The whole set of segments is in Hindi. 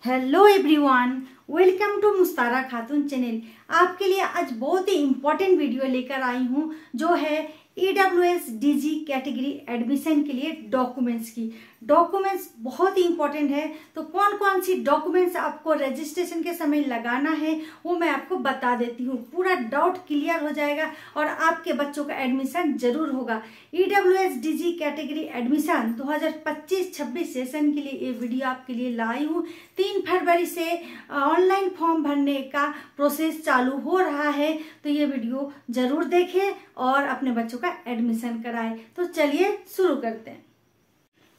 Hello everyone, welcome to मुस्तारा Khatoon channel. आपके लिए आज बहुत ही इम्पोर्टेंट वीडियो लेकर आई हूँ जो है EWS DG कैटेगरी एडमिशन के लिए डॉक्यूमेंट्स की। डॉक्यूमेंट्स बहुत ही इंपॉर्टेंट है, तो कौन कौन सी डॉक्यूमेंट्स आपको रजिस्ट्रेशन के समय लगाना है वो मैं आपको बता देती हूँ। पूरा डाउट क्लियर हो जाएगा और आपके बच्चों का एडमिशन जरूर होगा। EWS DG category admission 2025-26 session के लिए ये वीडियो आपके लिए लाई हूँ। 3 फरवरी से ऑनलाइन फॉर्म भरने का प्रोसेस चालू हो रहा है, तो ये वीडियो जरूर देखें और अपने बच्चों का एडमिशन कराएं। तो चलिए शुरू करते हैं।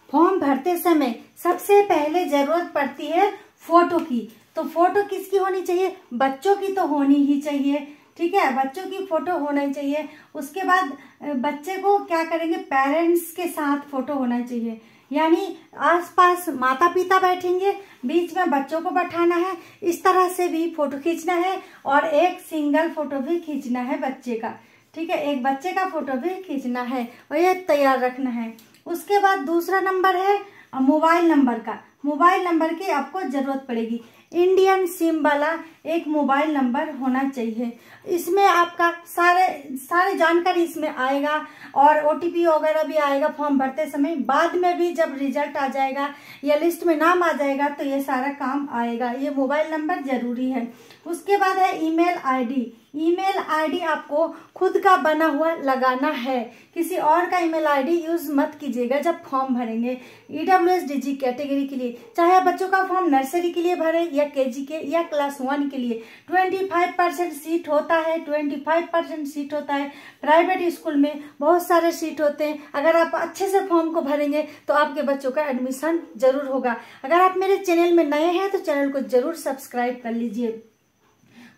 फॉर्म भरते समय सबसे पहले जरूरत पड़ती है फोटो की। तो फोटो किसकी होनी चाहिए? बच्चों की तो होनी ही चाहिए, ठीक है, बच्चों की फोटो होना ही चाहिए। उसके बाद बच्चे को क्या करेंगे, पेरेंट्स के साथ फोटो होना चाहिए, यानी आसपास माता पिता बैठेंगे, बीच में बच्चों को बैठाना है, इस तरह से भी फोटो खींचना है और एक सिंगल फोटो भी खींचना है बच्चे का, ठीक है, एक बच्चे का फोटो भी खींचना है और ये तैयार रखना है। उसके बाद दूसरा नंबर है मोबाइल नंबर का। मोबाइल नंबर की आपको जरूरत पड़ेगी। इंडियन सिम वाला एक मोबाइल नंबर होना चाहिए। इसमें आपका सारे जानकारी इसमें आएगा और OTP वगैरह भी आएगा फॉर्म भरते समय। बाद में भी जब रिजल्ट आ जाएगा या लिस्ट में नाम आ जाएगा तो ये सारा काम आएगा। ये मोबाइल नंबर जरूरी है। उसके बाद है ईमेल आईडी। ईमेल आईडी आपको खुद का बना हुआ लगाना है, किसी और का ईमेल आईडी यूज मत कीजिएगा जब फॉर्म भरेंगे EWS DG कैटेगरी के लिए। चाहे बच्चों का फॉर्म नर्सरी के लिए भरे या KG के या क्लास 1 के लिए। 25% सीट होता है, 25% सीट होता है। प्राइवेट स्कूल में बहुत सारे सीट होते हैं। अगर आप अच्छे से फॉर्म को भरेंगे तो आपके बच्चों का एडमिशन जरूर होगा। अगर आप मेरे चैनल में नए हैं तो चैनल को जरूर सब्सक्राइब कर लीजिए।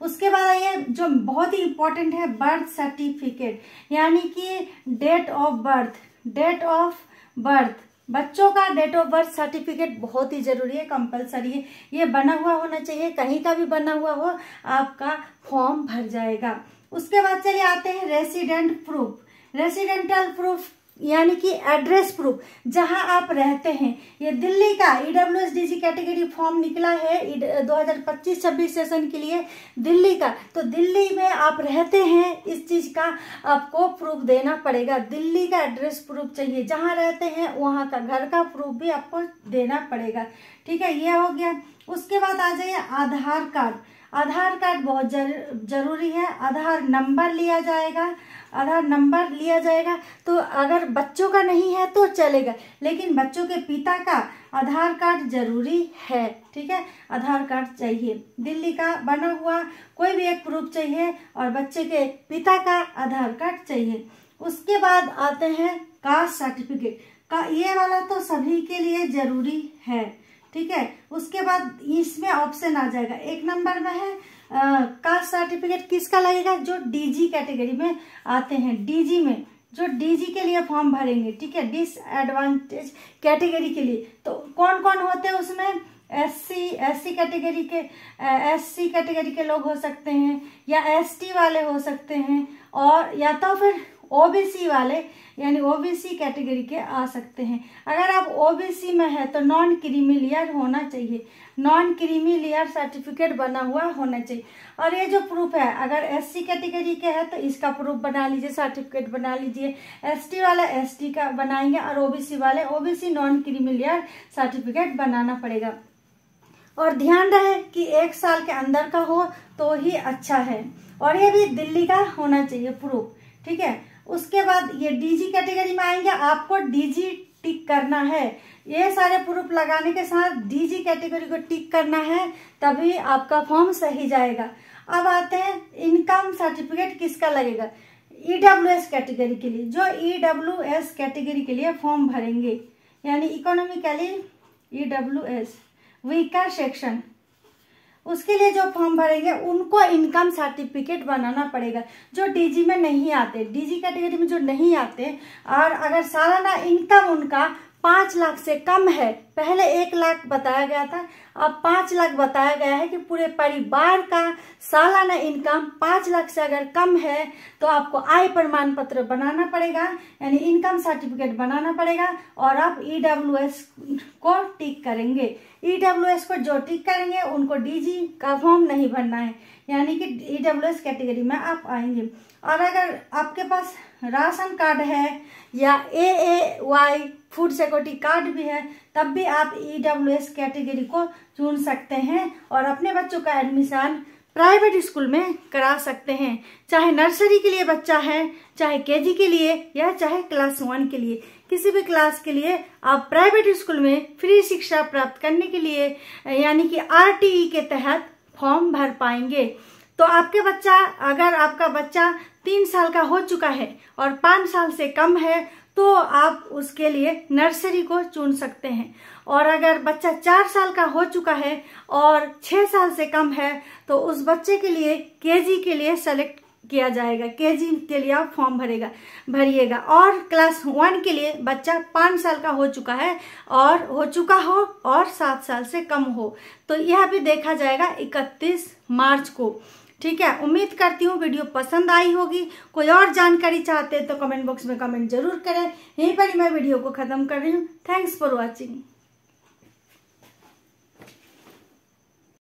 उसके बाद आइए जो बहुत ही इम्पोर्टेंट है, बर्थ सर्टिफिकेट, यानी कि date of birth. Date of birth, बच्चों का डेट ऑफ बर्थ सर्टिफिकेट बहुत ही जरूरी है, कंपलसरी है। ये बना हुआ होना चाहिए, कहीं का भी बना हुआ हो आपका फॉर्म भर जाएगा। उसके बाद चलिए आते हैं रेसिडेंट प्रूफ। रेसिडेंटल प्रूफ यानी कि एड्रेस प्रूफ, जहां आप रहते हैं। ये दिल्ली का EWS DG कैटेगरी फॉर्म निकला है 2025-26 सेशन के लिए दिल्ली का। तो दिल्ली में आप रहते हैं, इस चीज का आपको प्रूफ देना पड़ेगा। दिल्ली का एड्रेस प्रूफ चाहिए, जहां रहते हैं वहां का घर का प्रूफ भी आपको देना पड़ेगा, ठीक है, ये हो गया। उसके बाद आ जाइए आधार कार्ड। आधार कार्ड बहुत जरूरी है। आधार नंबर लिया जाएगा। आधार नंबर लिया जाएगा तो अगर बच्चों का नहीं है तो चलेगा, लेकिन बच्चों के पिता का आधार कार्ड जरूरी है, ठीक है, आधार कार्ड चाहिए। दिल्ली का बना हुआ कोई भी एक प्रूफ चाहिए और बच्चे के पिता का आधार कार्ड चाहिए। उसके बाद आते हैं कास्ट सर्टिफिकेट का, ये वाला तो सभी के लिए जरूरी है, ठीक है। उसके बाद इसमें ऑप्शन आ जाएगा, 1 नंबर में है कास्ट सर्टिफिकेट किसका लगेगा, जो DG कैटेगरी में आते हैं। DG में जो DG के लिए फॉर्म भरेंगे, ठीक है, डिसएडवांटेज कैटेगरी के लिए। तो कौन कौन होते हैं उसमें? SC कैटेगरी के लोग हो सकते हैं, या ST वाले हो सकते हैं, और या तो फिर OBC वाले, यानी OBC कैटेगरी के आ सकते हैं। अगर आप OBC में है तो नॉन क्रीमी लेयर होना चाहिए, नॉन क्रीमी लेयर सर्टिफिकेट बना हुआ होना चाहिए। और ये जो प्रूफ है, अगर SC कैटेगरी के है तो इसका प्रूफ बना लीजिए, सर्टिफिकेट बना लीजिए। ST वाला ST का बनाएंगे और OBC वाले OBC non creamy layer certificate बनाना पड़ेगा। और ध्यान रहे कि 1 साल के अंदर का हो तो ही अच्छा है, और ये भी दिल्ली का होना चाहिए प्रूफ, ठीक है। उसके बाद ये DG कैटेगरी में आएंगे, आपको DG टिक करना है। ये सारे प्रूफ लगाने के साथ DG कैटेगरी को टिक करना है, तभी आपका फॉर्म सही जाएगा। अब आते हैं इनकम सर्टिफिकेट किसका लगेगा, EWS कैटेगरी के लिए। जो EWS कैटेगरी के लिए फॉर्म भरेंगे, यानी इकोनॉमिकली EWS वीकर सेक्शन, उसके लिए जो फॉर्म भरेंगे उनको इनकम सर्टिफिकेट बनाना पड़ेगा। जो DG में नहीं आते, DG कैटेगरी में जो नहीं आते, और अगर सालाना इनकम उनका 5 लाख से कम है, पहले 1 लाख बताया गया था, अब 5 लाख बताया गया है कि पूरे परिवार का सालाना इनकम 5 लाख से अगर कम है तो आपको आय प्रमाण पत्र बनाना पड़ेगा, यानी इनकम सर्टिफिकेट बनाना पड़ेगा और आप ईडब्ल्यूएस को टिक करेंगे। ईडब्ल्यूएस को जो टिक करेंगे उनको डीजी का फॉर्म नहीं भरना है, यानी कि ईडब्ल्यूएस कैटेगरी में आप आएंगे। और अगर आपके पास राशन कार्ड है या AAY फूड सिक्योरिटी कार्ड भी है तब भी आप ईडब्ल्यूएस कैटेगरी को चुन सकते हैं और अपने बच्चों का एडमिशन प्राइवेट स्कूल में करा सकते हैं, चाहे नर्सरी के लिए बच्चा है, चाहे केजी के लिए या चाहे क्लास 1 के लिए, किसी भी क्लास के लिए आप प्राइवेट स्कूल में फ्री शिक्षा प्राप्त करने के लिए यानी कि RTE के तहत फॉर्म भर पाएंगे। तो अगर आपका बच्चा 3 साल का हो चुका है और 5 साल से कम है तो आप उसके लिए नर्सरी को चुन सकते हैं, और अगर बच्चा 4 साल का हो चुका है और 6 साल से कम है तो उस बच्चे के लिए केजी के लिए सेलेक्ट किया जाएगा, केजी के लिए आप फॉर्म भरिएगा। और क्लास 1 के लिए बच्चा 5 साल का हो चुका हो और 7 साल से कम हो, तो यह भी देखा जाएगा 31 मार्च को। ठीक है, उम्मीद करती हूँ वीडियो पसंद आई होगी। कोई और जानकारी चाहते हैं तो कमेंट बॉक्स में कमेंट जरूर करें। यहीं पर मैं वीडियो को खत्म कर रही हूँ। Thanks for watching.